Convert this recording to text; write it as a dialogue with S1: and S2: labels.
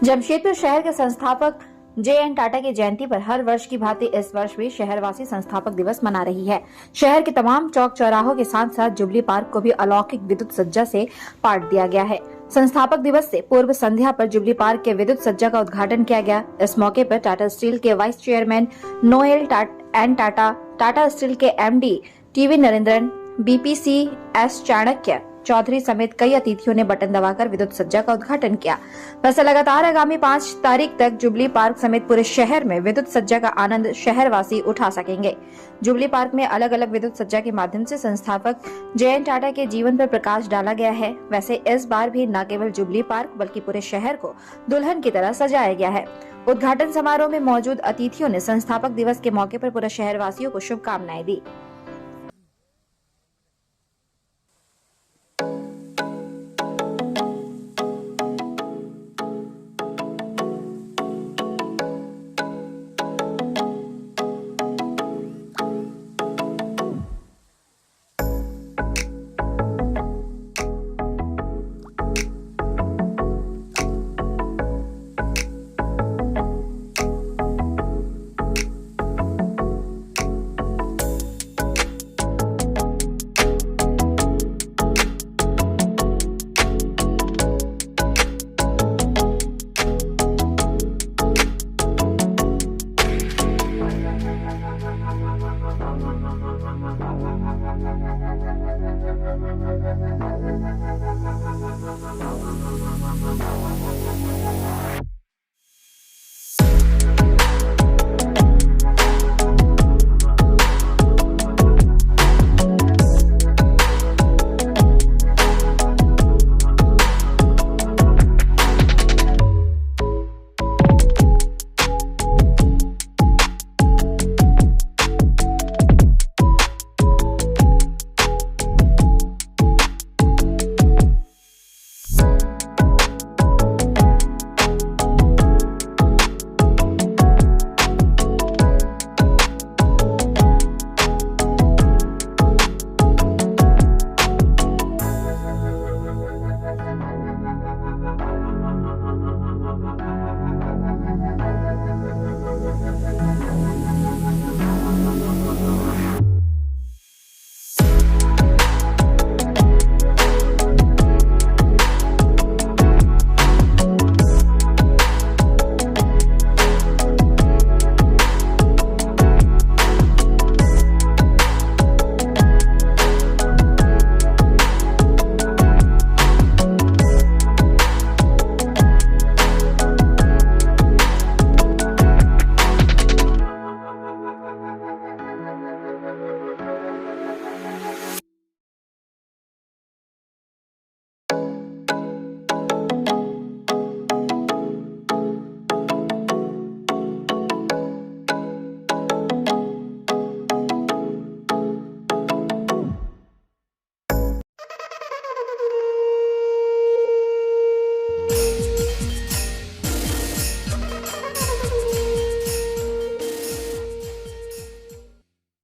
S1: जमशेदपुर शहर के संस्थापक जे.एन. टाटा की जयंती पर हर वर्ष की भांति इस वर्ष भी शहरवासी संस्थापक दिवस मना रही है। शहर के तमाम चौक चौराहों के साथ साथ जुबली पार्क को भी अलौकिक विद्युत सज्जा से पाट दिया गया है। संस्थापक दिवस से पूर्व संध्या पर जुबली पार्क के विद्युत सज्जा का उद्घाटन किया गया। इस मौके पर टाटा स्टील के vice chairman Noel N Tata, Tata Steel के MD T V Narendran, BPCS Chanakya Chaudhary समेत कई अतिथियों ने बटन दबाकर विद्युत सज्जा का उद्घाटन किया। वैसे लगातार आगामी 5 तारीख तक जुबली पार्क समेत पूरे शहर में विद्युत सज्जा का आनंद शहरवासी उठा सकेंगे। जुबली पार्क में अलग अलग विद्युत सज्जा के माध्यम से संस्थापक जे.एन. टाटा के जीवन पर प्रकाश डाला गया है। वैसे इस बार भी न केवल जुबली पार्क बल्कि पूरे शहर को दुल्हन की तरह सजाया गया है। उद्घाटन समारोह में मौजूद अतिथियों ने संस्थापक दिवस के मौके पर पूरे शहरवासियों को शुभकामनाएं दी।